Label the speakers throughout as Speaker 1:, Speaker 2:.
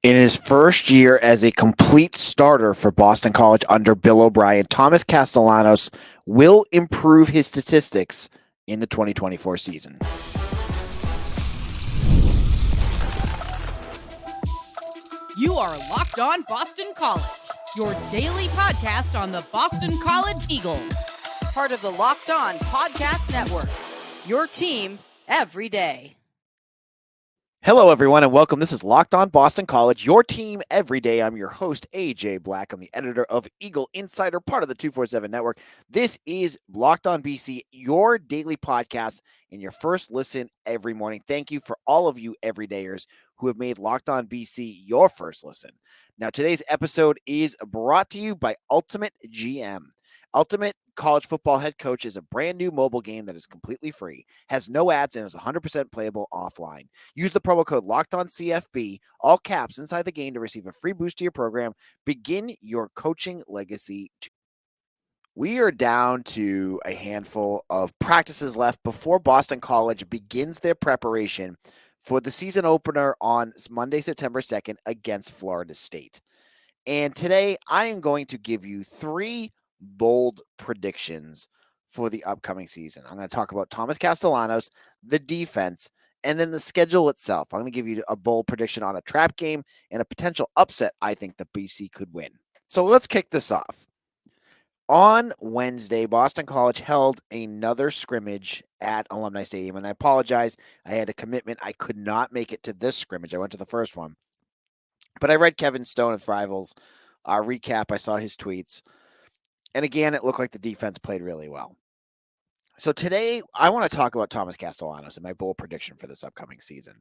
Speaker 1: In his first year as a complete starter for Boston College under Bill O'Brien, Thomas Castellanos will improve his statistics in the 2024 season.
Speaker 2: You are Locked On Boston College, your daily podcast on the Boston College Eagles. Part of the Locked On Podcast Network, your team every day.
Speaker 1: Hello, everyone, and welcome. This is Locked On Boston College, your team every day. I'm your host, AJ Black. I'm the editor of Eagle Insider, part of the 247 Network. This is Locked On BC, your daily podcast and your first listen every morning. Thank you for all of you everydayers who have made Locked On BC your first listen. Now, today's episode is brought to you by Ultimate GM. Ultimate College Football Head Coach is a brand new mobile game that is completely free, has no ads, and is 100% playable offline. Use the promo code LOCKEDONCFB, all caps, inside the game to receive a free boost to your program. Begin your coaching legacy. We are down to a handful of practices left before Boston College begins their preparation for the season opener on Monday, September 2nd against Florida State. And today I am going to give you three bold predictions for the upcoming season. I'm going to talk about Thomas Castellanos, the defense, and then the schedule itself. I'm going to give you a bold prediction on a trap game and a potential upset I think the BC could win. So let's kick this off. On Wednesday, Boston College held another scrimmage at Alumni Stadium, and I apologize. I had a commitment. I could not make it to this scrimmage. I went to the first one. But I read Kevin Stone of Rivals recap. I saw his tweets. And again, it looked like the defense played really well. So today, I want to talk about Thomas Castellanos and my bold prediction for this upcoming season.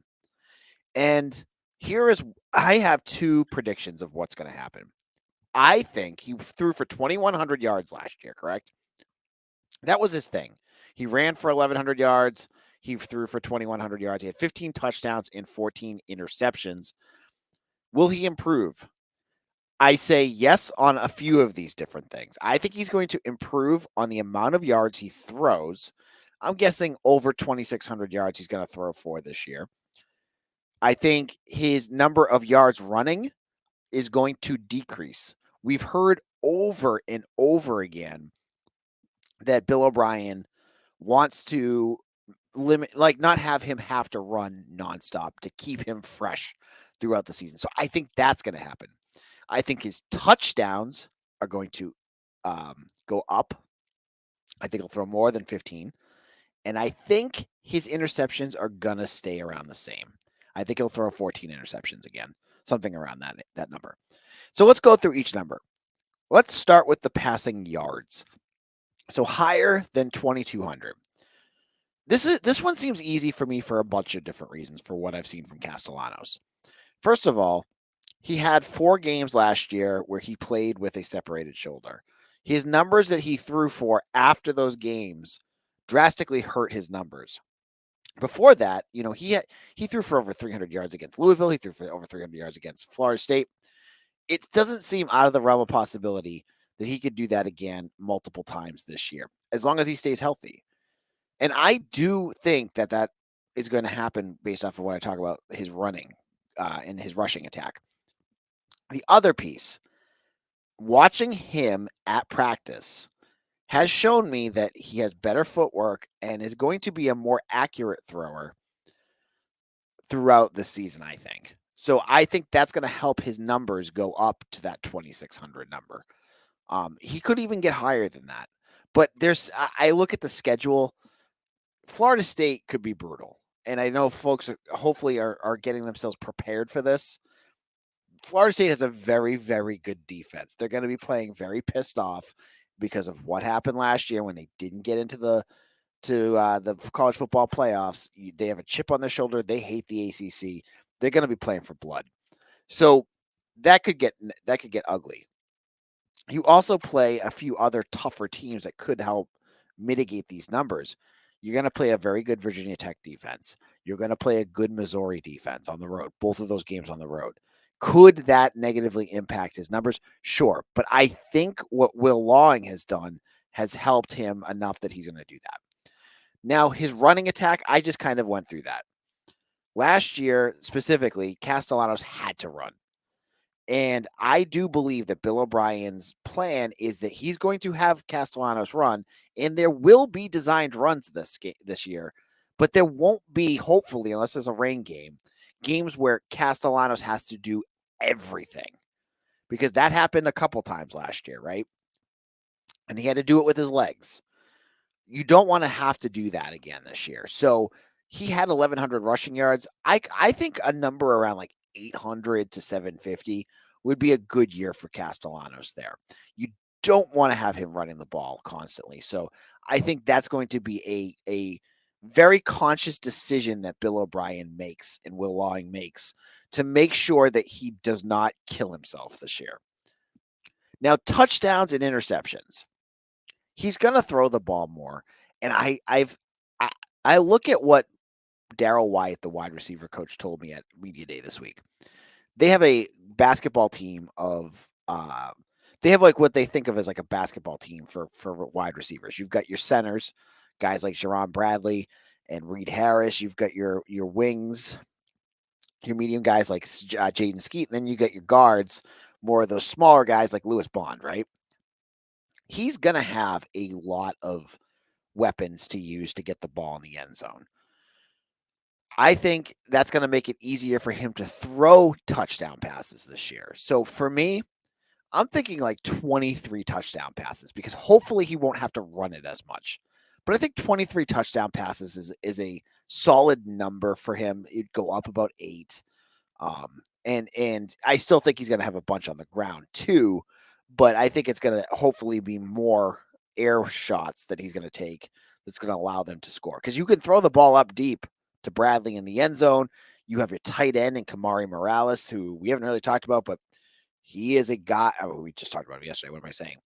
Speaker 1: And I have two predictions of what's going to happen. I think he threw for 2,100 yards last year, correct? That was his thing. He ran for 1,100 yards. He threw for 2,100 yards. He had 15 touchdowns and 14 interceptions. Will he improve? I say yes on a few of these different things. I think he's going to improve on the amount of yards he throws. I'm guessing over 2,600 yards he's going to throw for this year. I think his number of yards running is going to decrease. We've heard over and over again that Bill O'Brien wants to limit, not have him have to run nonstop to keep him fresh throughout the season. So I think that's going to happen. I think his touchdowns are going to go up. I think he'll throw more than 15. And I think his interceptions are going to stay around the same. I think he'll throw 14 interceptions again, something around that number. So let's go through each number. Let's start with the passing yards. So higher than 2,200. This one seems easy for me for a bunch of different reasons for what I've seen from Castellanos. First of all, he had 4 games last year where he played with a separated shoulder. His numbers that he threw for after those games drastically hurt his numbers. Before that, he threw for over 300 yards against Louisville. He threw for over 300 yards against Florida State. It doesn't seem out of the realm of possibility that he could do that again multiple times this year, as long as he stays healthy. And I do think that is going to happen based off of what I talk about his running and his rushing attack. The other piece, watching him at practice has shown me that he has better footwork and is going to be a more accurate thrower throughout the season, I think. So I think that's going to help his numbers go up to that 2,600 number. He could even get higher than that. But I look at the schedule. Florida State could be brutal. And I know folks hopefully are getting themselves prepared for this. Florida State has a very, very good defense. They're going to be playing very pissed off because of what happened last year when they didn't get into the college football playoffs. They have a chip on their shoulder. They hate the ACC. They're going to be playing for blood. So that could get ugly. You also play a few other tougher teams that could help mitigate these numbers. You're going to play a very good Virginia Tech defense. You're going to play a good Missouri defense on the road. Both of those games on the road. Could that negatively impact his numbers? Sure. But I think what Will Lawing has done has helped him enough that he's going to do that. Now, his running attack, I just kind of went through that. Last year, specifically, Castellanos had to run. And I do believe that Bill O'Brien's plan is that he's going to have Castellanos run, and there will be designed runs this year, but there won't be, hopefully, unless there's a rain game, games where Castellanos has to do everything, because that happened a couple times last year, right? And he had to do it with his legs. You don't want to have to do that again this year. So he had 1,100 rushing yards. I think a number around like 800 to 750 would be a good year for Castellanos there. You don't want to have him running the ball constantly. So I think that's going to be a very conscious decision that Bill O'Brien makes and Will Lawing makes to make sure that he does not kill himself this year. Now, touchdowns and interceptions. He's going to throw the ball more. And I look at what Darryl White, the wide receiver coach, told me at Media Day this week. They have a basketball team of they have like what they think of as like a basketball team for wide receivers. You've got your centers, guys like Jerron Bradley and Reed Harris. You've got your wings, your medium guys like Jaden Skeet. And then you got your guards, more of those smaller guys like Lewis Bond, right? He's going to have a lot of weapons to use to get the ball in the end zone. I think that's going to make it easier for him to throw touchdown passes this year. So for me, I'm thinking like 23 touchdown passes, because hopefully he won't have to run it as much. But I think 23 touchdown passes is a solid number for him. It'd go up about 8. And I still think he's going to have a bunch on the ground too, but I think it's going to hopefully be more air shots that he's going to take that's going to allow them to score. Because you can throw the ball up deep to Bradley in the end zone. You have your tight end in Kamari Morales, who we haven't really talked about, but he is a guy. Oh, we just talked about him yesterday. What am I saying?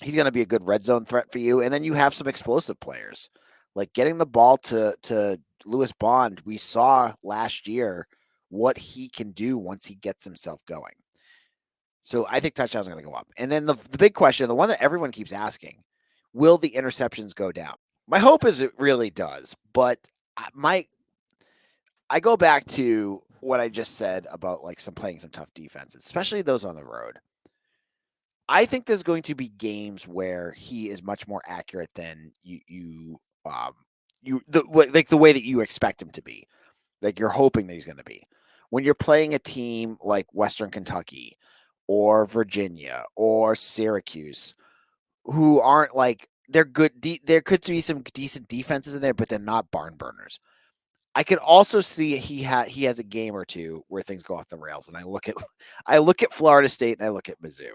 Speaker 1: He's going to be a good red zone threat for you. And then you have some explosive players. Like getting the ball to Lewis Bond, we saw last year what he can do once he gets himself going. So I think touchdowns are going to go up. And then the big question, the one that everyone keeps asking, will the interceptions go down? My hope is it really does. But I go back to what I just said about like playing some tough defenses, especially those on the road. I think there's going to be games where he is much more accurate than the way that you expect him to be. Like you're hoping that he's going to be. When you're playing a team like Western Kentucky or Virginia or Syracuse, who aren't like, they're good. There could be some decent defenses in there, but they're not barn burners. I could also see he has a game or two where things go off the rails, and I look at Florida State and I look at Mizzou,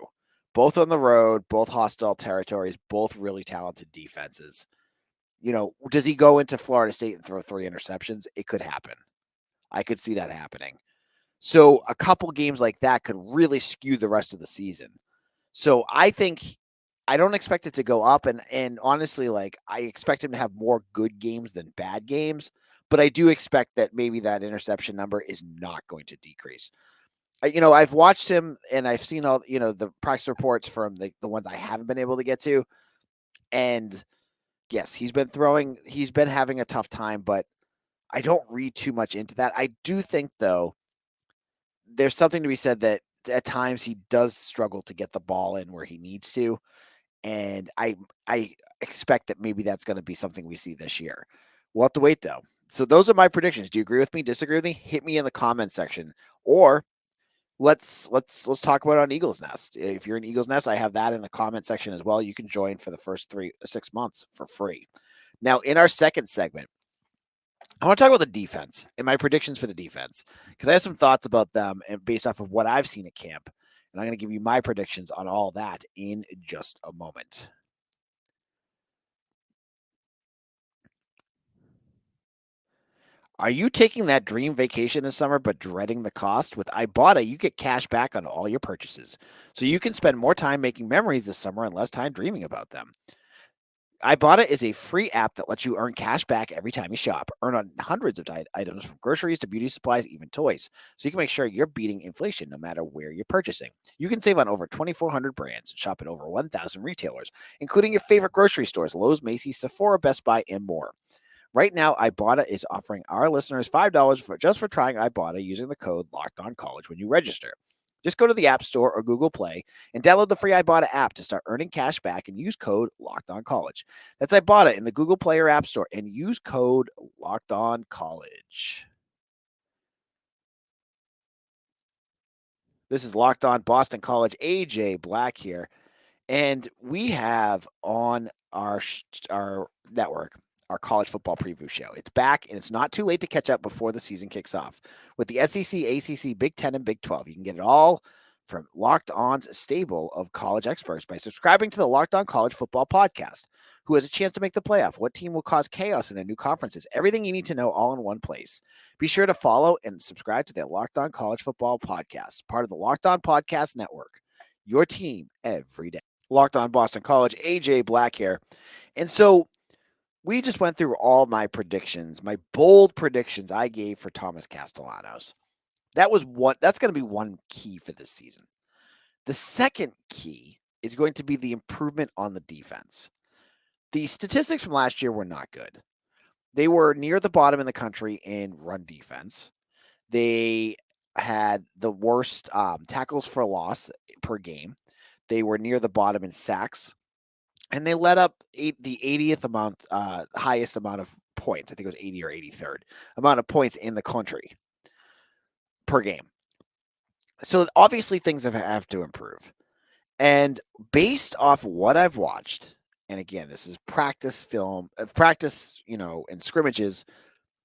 Speaker 1: both on the road, both hostile territories, both really talented defenses. You know, does he go into Florida State and throw 3 interceptions? It could happen. I could see that happening. So a couple games like that could really skew the rest of the season. So I think I don't expect it to go up, and honestly, like I expect him to have more good games than bad games. But I do expect that maybe that interception number is not going to decrease. I've watched him and I've seen all, the practice reports from the ones I haven't been able to get to. And yes, he's been having a tough time, but I don't read too much into that. I do think, though, there's something to be said that at times he does struggle to get the ball in where he needs to. And I expect that maybe that's going to be something we see this year. We'll have to wait, though. So those are my predictions. Do you agree with me? Disagree with me? Hit me in the comment section, or let's talk about it on Eagles Nest. If you're in Eagles Nest, I have that in the comment section as well. You can join for the first 6 months for free. Now, in our second segment, I want to talk about the defense and my predictions for the defense, because I have some thoughts about them and based off of what I've seen at camp. And I'm going to give you my predictions on all that in just a moment. Are you taking that dream vacation this summer but dreading the cost? With Ibotta, you get cash back on all your purchases, so you can spend more time making memories this summer and less time dreaming about them. Ibotta is a free app that lets you earn cash back every time you shop. Earn on hundreds of items from groceries to beauty supplies, even toys, so you can make sure you're beating inflation no matter where you're purchasing. You can save on over 2,400 brands and shop at over 1,000 retailers, including your favorite grocery stores, Lowe's, Macy's, Sephora, Best Buy, and more. Right now, Ibotta is offering our listeners $5 just for trying Ibotta using the code LOCKEDONCollege when you register. Just go to the App Store or Google Play and download the free Ibotta app to start earning cash back and use code LOCKEDONCollege. That's Ibotta in the Google Play or App Store and use code LOCKEDONCollege. This is Locked On Boston College. AJ Black here. And we have on our network our college football preview show. It's back, and it's not too late to catch up before the season kicks off. With the SEC, ACC, Big 10, and Big 12, you can get it all from Locked On's stable of college experts by subscribing to the Locked On College Football Podcast. Who has a chance to make the playoff? What team will cause chaos in their new conferences? Everything you need to know all in one place. Be sure to follow and subscribe to the Locked On College Football Podcast, part of the Locked On Podcast Network. Your team every day. Locked On Boston College, AJ Black here. And so we just went through all my predictions, my bold predictions I gave for Thomas Castellanos. That's going to be one key for this season. The second key is going to be the improvement on the defense. The statistics from last year were not good. They were near the bottom in the country in run defense. They had the worst tackles for loss per game. They were near the bottom in sacks, and they let up the 80th amount, highest amount of points. I think it was 80 or 83rd amount of points in the country per game. So obviously things have to improve. And based off what I've watched, and again, this is practice, and scrimmages,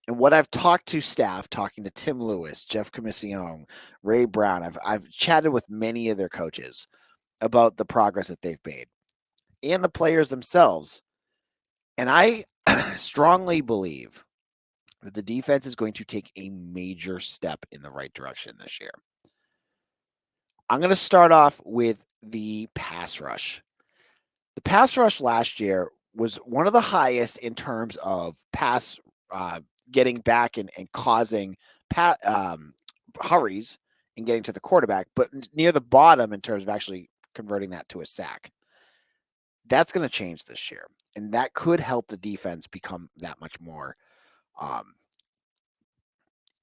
Speaker 1: and what I've talked to staff, talking to Tim Lewis, Jeff Commission, Ray Brown, I've chatted with many of their coaches about the progress that they've made and the players themselves. And I strongly believe that the defense is going to take a major step in the right direction this year. I'm going to start off with the pass rush. The pass rush last year was one of the highest in terms of pass getting back and causing hurries and getting to the quarterback, but near the bottom in terms of actually converting that to a sack. That's going to change this year, and that could help the defense become that much more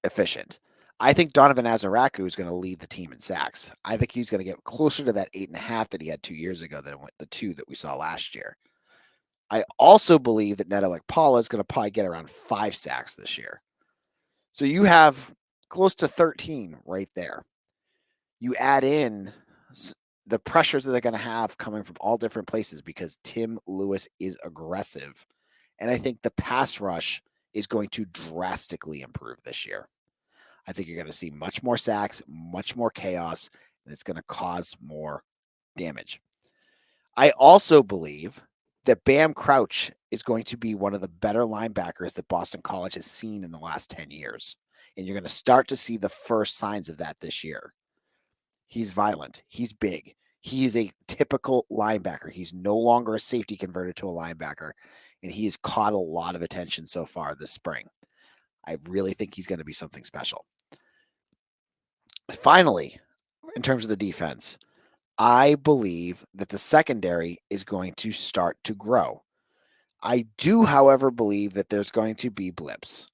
Speaker 1: efficient. I think Donovan Azaraku is going to lead the team in sacks. I think he's going to get closer to that 8.5 that he had 2 years ago than the 2 that we saw last year. I also believe that Neto Ekpala is going to probably get around 5 sacks this year. So you have close to 13 right there. You add in the pressures that they're going to have coming from all different places because Tim Lewis is aggressive. And I think the pass rush is going to drastically improve this year. I think you're going to see much more sacks, much more chaos, and it's going to cause more damage. I also believe that Bam Crouch is going to be one of the better linebackers that Boston College has seen in the last 10 years. And you're going to start to see the first signs of that this year. He's violent. He's big. He is a typical linebacker. He's no longer a safety converted to a linebacker, and he has caught a lot of attention so far this spring. I really think he's going to be something special. Finally, in terms of the defense, I believe that the secondary is going to start to grow. I do, however, believe that there's going to be blips.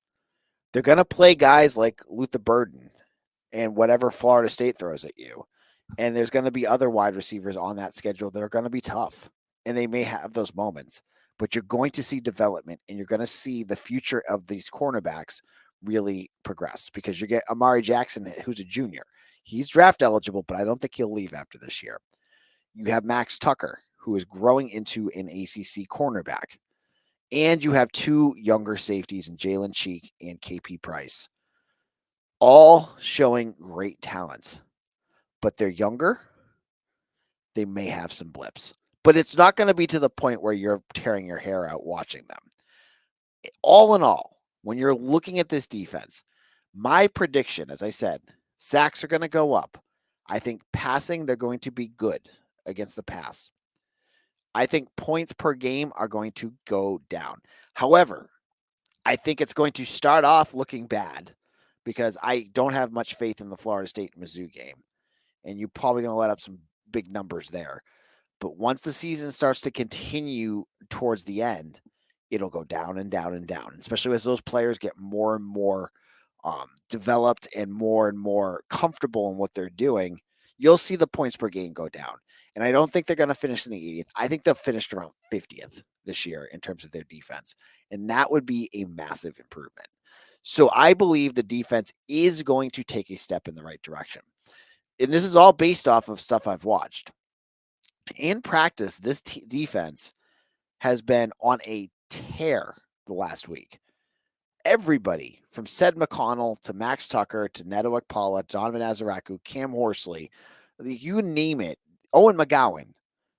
Speaker 1: They're going to play guys like Luther Burden and whatever Florida State throws at you. And there's going to be other wide receivers on that schedule that are going to be tough. And they may have those moments. But you're going to see development, and you're going to see the future of these cornerbacks really progress because you get Amari Jackson, who's a junior. He's draft eligible, but I don't think he'll leave after this year. You have Max Tucker, who is growing into an ACC cornerback. And you have 2 younger safeties in Jalen Cheek and KP Price, all showing great talent. But they're younger. They may have some blips. But it's not going to be to the point where you're tearing your hair out watching them. All in all, when you're looking at this defense, my prediction, as I said, sacks are going to go up. I think passing, they're going to be good against the pass. I think points per game are going to go down. However, I think it's going to start off looking bad because I don't have much faith in the Florida State-Mizzou game. And you're probably going to let up some big numbers there. But once the season starts to continue towards the end, it'll go down and down and down, especially as those players get more and more developed and more comfortable in what they're doing. you'll see the points per game go down. And I don't think they're going to finish in the 80th. I think they'll finish around 50th this year in terms of their defense. And that would be a massive improvement. So I believe the defense is going to take a step in the right direction. And this is all based off of stuff I've watched. In practice, this defense has been on a tear the last week. Everybody from Ced McConnell to Max Tucker to Neto Ekpala, Donovan Azaraku, Cam Horsley, you name it, Owen McGowan,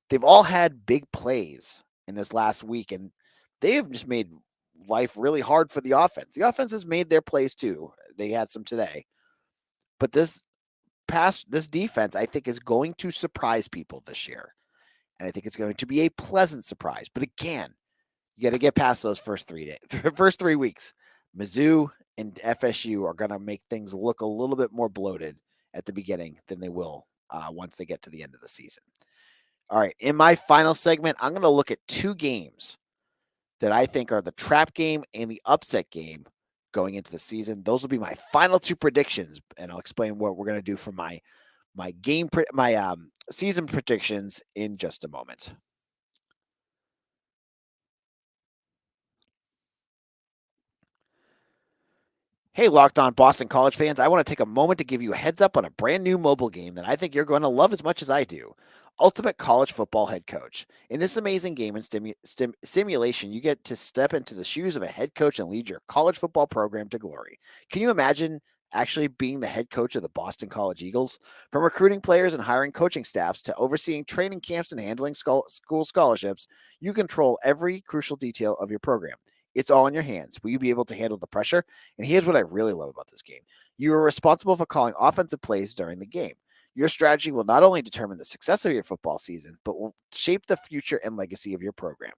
Speaker 1: they've all had big plays in this last week, and they have just made life really hard for the offense. The offense has made their plays too. They had some today. But this defense, I think, is going to surprise people this year. And I think it's going to be a pleasant surprise. But again, you got to get past those first 3 days, first 3 weeks. Mizzou and FSU are going to make things look a little bit more bloated at the beginning than they will once they get to the end of the season. All right, in my final segment, I'm going to look at 2 games that I think are the trap game and the upset game going into the season. Those will be my final 2 predictions, and I'll explain what we're going to do for my season predictions in just a moment. Hey, Locked On Boston College fans, I want to take a moment to give you a heads up on a brand new mobile game that I think you're going to love as much as I do. Ultimate College Football Head Coach. In this amazing game and simulation, you get to step into the shoes of a head coach and lead your college football program to glory. Can you imagine actually being the head coach of the Boston College Eagles? From recruiting players and hiring coaching staffs to overseeing training camps and handling school scholarships, you control every crucial detail of your program. It's all in your hands. Will you be able to handle the pressure? And here's what I really love about this game. You are responsible for calling offensive plays during the game. Your strategy will not only determine the success of your football season, but will shape the future and legacy of your program.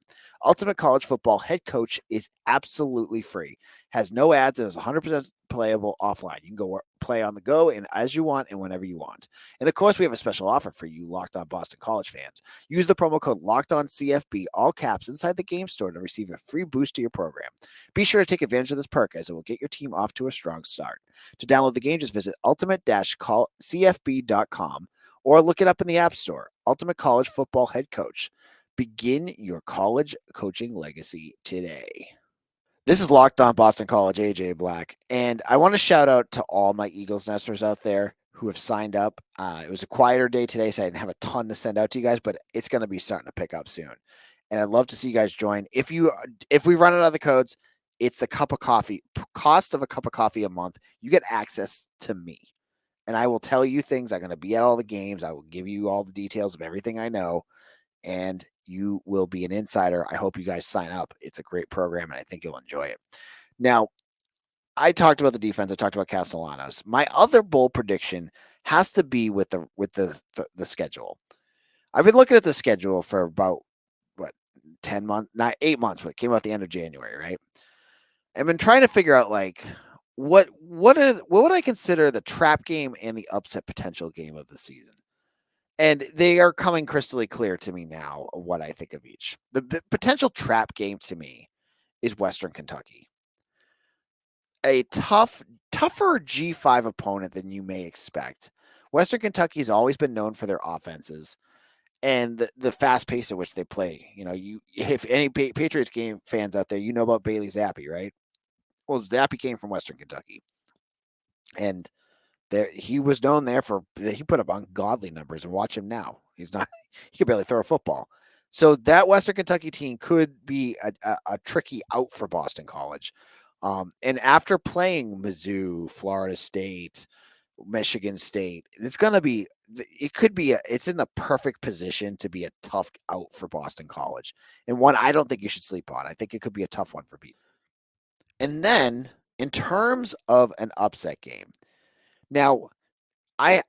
Speaker 1: Ultimate College Football Head Coach is absolutely free, has no ads, and is 100% playable offline. You can go play on the go and as you want and whenever you want. And of course, we have a special offer for you Locked On Boston College fans. Use the promo code LOCKEDONCFB, all caps, inside the game store to receive a free boost to your program. Be sure to take advantage of this perk as it will get your team off to a strong start. To download the game, just visit ultimate-cfb.com or look it up in the App Store. Ultimate College Football Head Coach. Begin your college coaching legacy today. This is Locked On Boston College, AJ Black, and I want to shout out to all my Eagles Nesters out there who have signed up. It was a quieter day today, so I didn't have a ton to send out to you guys, but it's going to be starting to pick up soon. And I'd love to see you guys join. If we run out of the codes, it's the cost of a cup of coffee a month. You get access to me, and I will tell you things. I'm going to be at all the games. I will give you all the details of everything I know, and you will be an insider. I hope you guys sign up. It's a great program, and I think you'll enjoy it. Now, I talked about the defense. I talked about Castellanos. My other bold prediction has to be with the schedule. I've been looking at the schedule for about 10 months, not 8 months, but it came out the end of January, right? I've been trying to figure out what would I consider the trap game and the upset potential game of the season. And they are coming crystally clear to me now of what I think of each. The potential trap game to me is Western Kentucky. A tougher G5 opponent than you may expect. Western Kentucky has always been known for their offenses and the fast pace at which they play. You know, if any Patriots game fans out there, you know about Bailey Zappi, right? Well, Zappi came from Western Kentucky. And he was known there he put up ungodly numbers, and watch him now. He could barely throw a football. So that Western Kentucky team could be a tricky out for Boston College. And after playing Mizzou, Florida State, Michigan State, it's in the perfect position to be a tough out for Boston College. And one I don't think you should sleep on. I think it could be a tough one for beat. And then in terms of an upset game, now I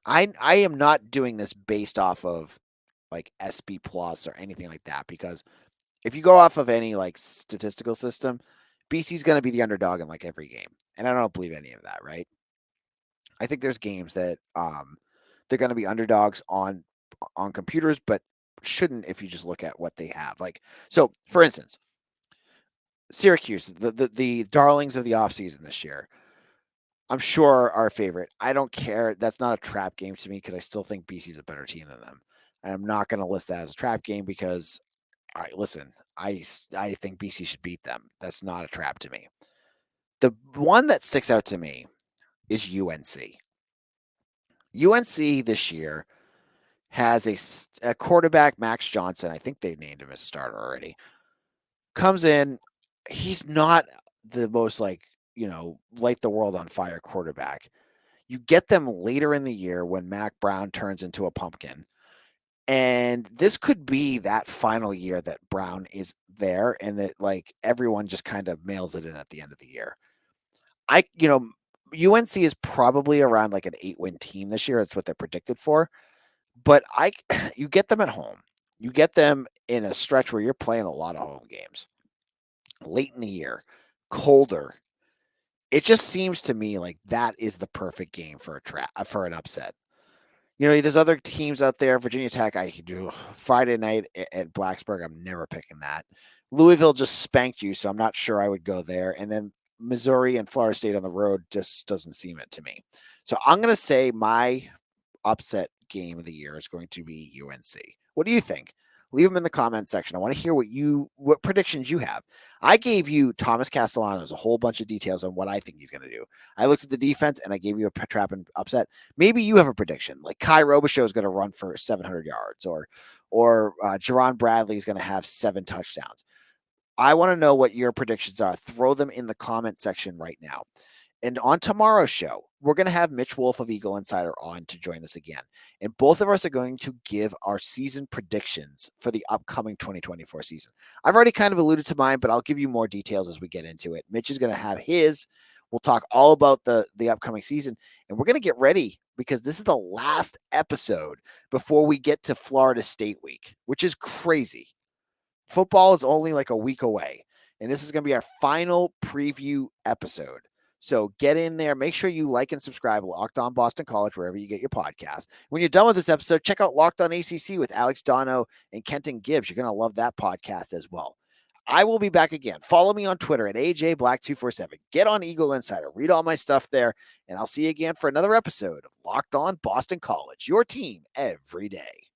Speaker 1: am not doing this based off of like SB plus or anything like that, because if you go off of any like statistical system, BC's going to be the underdog in like every game. And I don't believe any of that, right? I think there's games that they're going to be underdogs on computers, but shouldn't if you just look at what they have. Like, so for instance, Syracuse, the darlings of the offseason this year, I'm sure our favorite. I don't care. That's not a trap game to me because I still think BC's a better team than them. And I'm not going to list that as a trap game because, all right, listen, I think BC should beat them. That's not a trap to me. The one that sticks out to me is UNC. UNC this year has a quarterback, Max Johnson. I think they named him as starter already. Comes in, he's not the most light the world on fire quarterback. You get them later in the year when Mac Brown turns into a pumpkin. And this could be that final year that Brown is there and that everyone just kind of mails it in at the end of the year. UNC is probably around like an 8-win team this year. That's what they're predicted for. But you get them at home. You get them in a stretch where you're playing a lot of home games. Late in the year, colder. It just seems to me like that is the perfect game for for an upset. There's other teams out there. Virginia Tech, I do Friday night at Blacksburg. I'm never picking that. Louisville just spanked you, so I'm not sure I would go there. And then Missouri and Florida State on the road just doesn't seem it to me. So I'm going to say my upset game of the year is going to be UNC. What do you think? Leave them in the comment section. I want to hear what predictions you have. I gave you Thomas Castellanos a whole bunch of details on what I think he's going to do. I looked at the defense and I gave you a trap and upset. Maybe you have a prediction, like Kai Robichaux is going to run for 700 yards, or Jerron Bradley is going to have 7 touchdowns. I want to know what your predictions are. Throw them in the comment section right now. And on tomorrow's show, we're going to have Mitch Wolf of Eagle Insider on to join us again. And both of us are going to give our season predictions for the upcoming 2024 season. I've already kind of alluded to mine, but I'll give you more details as we get into it. Mitch is going to have his. We'll talk all about the upcoming season. And we're going to get ready because this is the last episode before we get to Florida State week, which is crazy. Football is only like a week away. And this is going to be our final preview episode. So get in there. Make sure you like and subscribe Locked On Boston College wherever you get your podcast. When you're done with this episode, check out Locked On ACC with Alex Dono and Kenton Gibbs. You're going to love that podcast as well. I will be back again. Follow me on Twitter at AJBlack247. Get on Eagle Insider. Read all my stuff there. And I'll see you again for another episode of Locked On Boston College, your team every day.